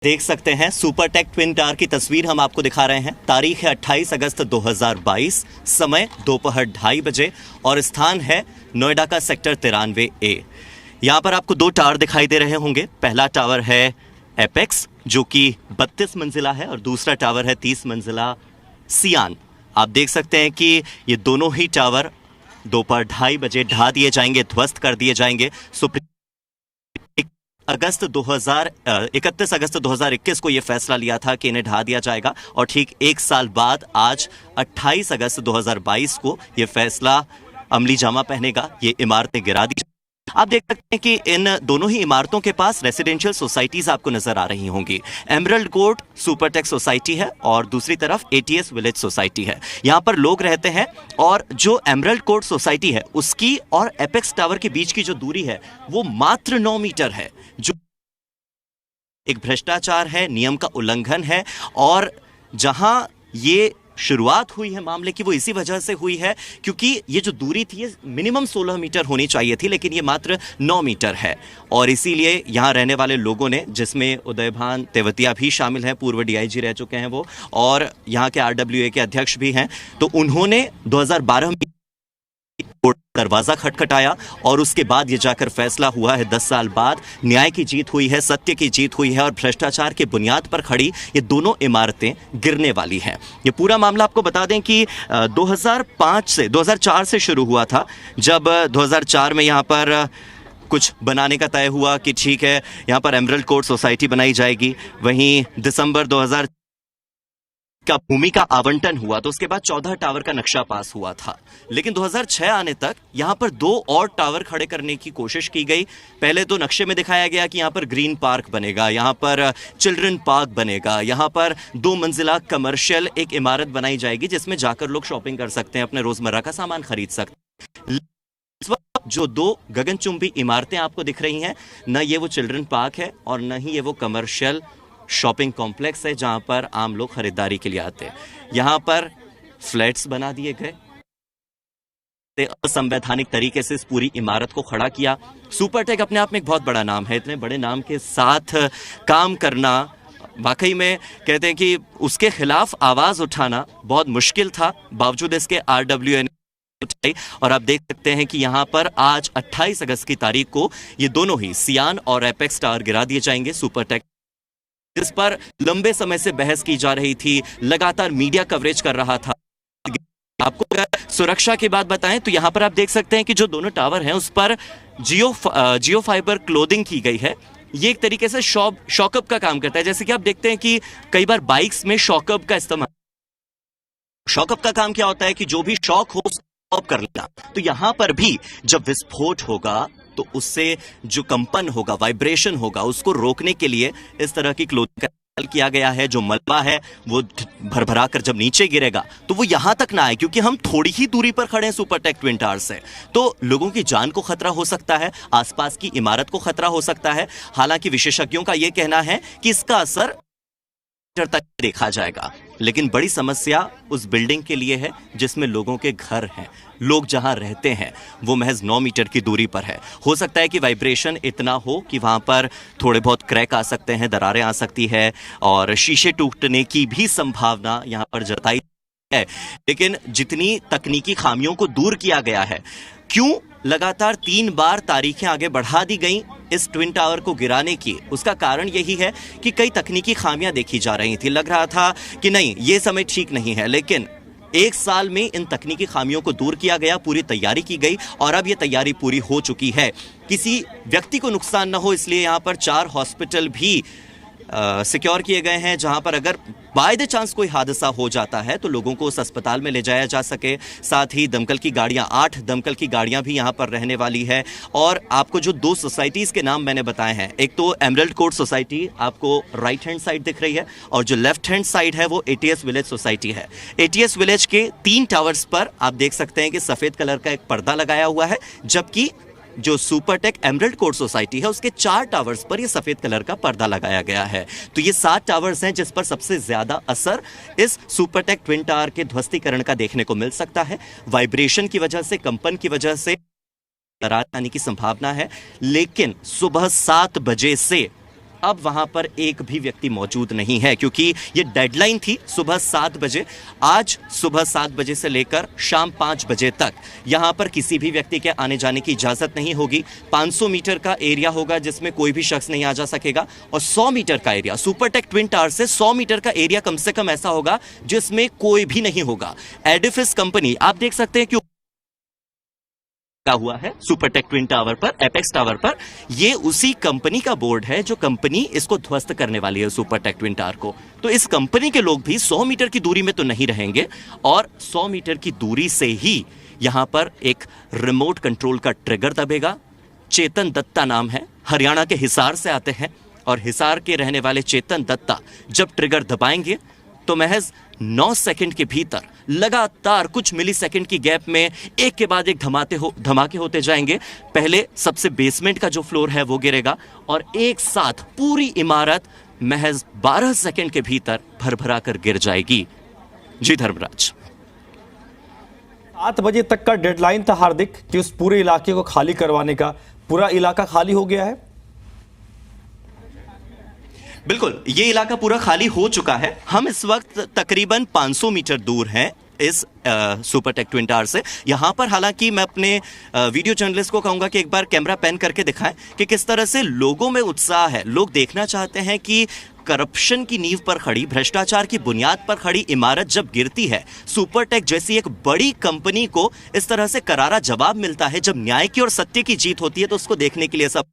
देख सकते हैं सुपरटेक ट्विन टावर की तस्वीर हम आपको दिखा रहे हैं। तारीख है 28 अगस्त 2022, समय दोपहर 2:30 बजे और स्थान है नोएडा का सेक्टर 93A। यहाँ पर आपको दो टावर दिखाई दे रहे होंगे। पहला टावर है एपेक्स जो कि 32 मंजिला है और दूसरा टावर है 30 मंजिला सियान। आप देख सकते हैं कि ये दोनों ही टावर दोपहर 2:30 बजे ढा दिए जाएंगे, ध्वस्त कर दिए जाएंगे। 31 अगस्त 2021 को यह फैसला लिया था कि इन्हें ढा दिया जाएगा और ठीक एक साल बाद आज 28 अगस्त 2022 को यह फैसला अमली जामा पहनेगा। ये इमारतें गिरा दी। आप देख सकते हैं कि इन दोनों ही इमारतों के पास रेसिडेंशियल सोसाइटीज आपको नजर आ रही होंगी। एमरल्ड कोर्ट सुपरटेक सोसाइटी है और दूसरी तरफ एटीएस विलेज सोसाइटी है। यहां पर लोग रहते हैं और जो एमरल्ड कोर्ट सोसाइटी है उसकी और एपेक्स टावर के बीच की जो दूरी है वो मात्र 9 मीटर है, जो एक भ्रष्टाचार है, नियम का उल्लंघन है। और जहां ये शुरुआत हुई है मामले की वो इसी वजह से हुई है क्योंकि ये जो दूरी थी ये मिनिमम 16 मीटर होनी चाहिए थी, लेकिन ये मात्र 9 मीटर है। और इसीलिए यहाँ रहने वाले लोगों ने, जिसमें उदयभान तेवतिया भी शामिल हैं, पूर्व डीआईजी रह चुके हैं वो, और यहाँ के आरडब्ल्यूए के अध्यक्ष भी हैं, तो उन्होंने 2012 में दरवाजा खटखटाया और उसके बाद ये जाकर फैसला हुआ है। 10 साल बाद न्याय की जीत हुई है, सत्य की जीत हुई है और भ्रष्टाचार के बुनियाद पर खड़ी ये दोनों इमारतें गिरने वाली हैं। ये पूरा मामला आपको बता दें कि 2004 से शुरू हुआ था, जब 2004 में यहाँ पर कुछ बनाने का तय हुआ कि ठीक है यहाँ पर एमरल्ड कोर्ट सोसाइटी बनाई जाएगी। वहीं दिसंबर 2000 का भूमि का आवंटन हुआ तो उसके बाद 14 टावर का नक्शा पास हुआ था, लेकिन 2006 आने तक यहां पर 2 और टावर खड़े करने की कोशिश की गई। पहले तो नक्शे में दिखाया गया कि यहां पर ग्रीन पार्क बनेगा, यहां पर चिल्ड्रन पार्क बनेगा, यहां पर 2 मंजिला कमर्शियल एक इमारत बनाई जाएगी जिसमें जाकर लोग शॉपिंग कर सकते हैं, अपने रोजमर्रा का सामान खरीद सकते हैं। इस वक्त जो 2 गगनचुंबी इमारतें आपको दिख रही हैं, न ये वो चिल्ड्रन पार्क है और न ही ये वो कमर्शियल शॉपिंग कॉम्प्लेक्स है जहां पर आम लोग खरीदारी के लिए आते हैं। यहां पर फ्लैट्स बना दिए गए, असंवैधानिक तरीके से इस पूरी इमारत को खड़ा किया। सुपरटेक अपने आप में एक बहुत बड़ा नाम है, इतने बड़े नाम के साथ काम करना वाकई में कहते हैं कि उसके खिलाफ आवाज उठाना बहुत मुश्किल था। बावजूद इसके आरडब्ल्यूए ने उठाई और आप देख सकते हैं कि यहां पर आज 28 अगस्त की तारीख को ये दोनों ही सियान और एपेक्स टावर गिरा दिए जाएंगे। सुपरटेक जिस पर लंबे समय से बहस की जा रही थी, लगातार मीडिया कवरेज कर रहा था। आपको अगर सुरक्षा की बात बताएं तो यहां पर आप देख सकते हैं कि जो दोनों टावर हैं उस पर जियो फाइबर क्लोथिंग की गई है। ये एक तरीके से शॉकअप का काम करता है। जैसे कि आप देखते हैं कि कई बार बाइक्स में शॉकअप का इस्तेमाल, शॉकअप का काम क्या होता है कि जो भी शॉक हो उसको कर लेना। तो यहां पर भी जब विस्फोट होगा तो उससे जो कंपन होगा, वाइब्रेशन होगा, उसको रोकने के लिए इस तरह की क्लोथिंग का इस्तेमाल किया गया है। जो मलबा है वो भरभरा कर जब नीचे गिरेगा तो वो यहां तक ना आए, क्योंकि हम थोड़ी ही दूरी पर खड़े हैं सुपरटेक ट्विन टावर से, तो लोगों की जान को खतरा हो सकता है, आसपास की इमारत को खतरा हो सकता है। हालांकि विशेषज्ञों का यह कहना है कि इसका असर तक देखा जाएगा, लेकिन बड़ी समस्या उस बिल्डिंग के लिए है जिसमें लोगों के घर हैं, लोग जहां रहते हैं वो महज 9 मीटर की दूरी पर है। हो सकता है कि वाइब्रेशन इतना हो कि वहां पर थोड़े बहुत क्रैक आ सकते हैं, दरारें आ सकती है और शीशे टूटने की भी संभावना यहां पर जताई है। लेकिन जितनी तकनीकी खामियों को दूर किया गया है, क्यों लगातार 3 बार तारीखें आगे बढ़ा दी गई इस ट्विन टावर को गिराने की, उसका कारण यही है कि कई तकनीकी खामियां देखी जा रही थी। लग रहा था कि नहीं ये समय ठीक नहीं है, लेकिन 1 साल में इन तकनीकी खामियों को दूर किया गया, पूरी तैयारी की गई और अब ये तैयारी पूरी हो चुकी है। किसी व्यक्ति को नुकसान न हो इसलिए यहाँ पर 4 हॉस्पिटल भी सिक्योर किए गए हैं, जहां पर अगर बाय द चांस कोई हादसा हो जाता है तो लोगों को उस अस्पताल में ले जाया जा सके। साथ ही दमकल की गाड़ियां, 8 दमकल की गाड़ियां भी यहां पर रहने वाली है। और आपको जो 2 सोसाइटीज के नाम मैंने बताए हैं, एक तो एमरल्ड कोर्ट सोसाइटी आपको राइट हैंड साइड दिख रही है और जो लेफ्ट हैंड साइड है वो एटीएस विलेज सोसाइटी है। एटीएस विलेज के 3 टावर्स पर आप देख सकते हैं कि सफेद कलर का एक पर्दा लगाया हुआ है, जबकि जो सुपरटेक एमरल्ड कोर्ट सोसाइटी है उसके 4 टावर्स पर ये सफेद कलर का पर्दा लगाया गया है। तो ये 7 टावर्स हैं जिस पर सबसे ज्यादा असर इस सुपरटेक ट्विन टावर के ध्वस्तीकरण का देखने को मिल सकता है। वाइब्रेशन की वजह से, कंपन की वजह से दरार आने की संभावना है, लेकिन सुबह 7 बजे से अब वहां पर एक भी व्यक्ति मौजूद नहीं है, क्योंकि ये डेडलाइन थी सुबह 7 बजे। आज सुबह 7 बजे से लेकर शाम 5 बजे तक यहां पर किसी भी व्यक्ति के आने जाने की इजाजत नहीं होगी। 500 मीटर का एरिया होगा जिसमें कोई भी शख्स नहीं आ जा सकेगा, और 100 मीटर का एरिया, सुपरटेक ट्विन टावर से 100 मीटर का एरिया कम से कम ऐसा होगा जिसमें कोई भी नहीं होगा। एडिफिस कंपनी आप देख सकते हैं कि हुआ है सुपरटेक ट्विन टावर पर, एपेक्स टावर पर। ये उसी कंपनी का बोर्ड है जो कंपनी इसको ध्वस्त करने वाली है, सुपरटेक ट्विन टावर को। तो इस कंपनी के लोग भी 100 मीटर की दूरी में तो नहीं रहेंगे, और 100 मीटर की दूरी से ही यहां पर एक रिमोट कंट्रोल का ट्रिगर दबेगा। चेतन दत्ता नाम है, हरियाणा के हिसार से आते हैं, और हिसार के रहने वाले चेतन दत्ता जब ट्रिगर दबाएंगे तो महज 9 सेकंड के भीतर लगातार कुछ मिली सेकंड की गैप में एक के बाद एक धमाके होते जाएंगे। पहले सबसे बेसमेंट का जो फ्लोर है वो गिरेगा, और एक साथ पूरी इमारत महज 12 सेकंड के भीतर भरभरा कर गिर जाएगी। जी धर्मराज। 7 बजे तक का डेडलाइन था हार्दिक कि उस पूरे इलाके को खाली करवाने का। पूरा इलाका खाली हो गया है? बिल्कुल, ये इलाका पूरा खाली हो चुका है। हम इस वक्त तकरीबन 500 मीटर दूर हैं इस सुपरटेक ट्विन टावर से। यहाँ पर हालांकि मैं अपने वीडियो जर्नलिस्ट को कहूँगा कि एक बार कैमरा पैन करके दिखाएं कि किस तरह से लोगों में उत्साह है। लोग देखना चाहते हैं कि करप्शन की नींव पर खड़ी, भ्रष्टाचार की बुनियाद पर खड़ी इमारत जब गिरती है, सुपरटेक जैसी एक बड़ी कंपनी को इस तरह से करारा जवाब मिलता है। जब न्याय की और सत्य की जीत होती है तो उसको देखने के लिए सब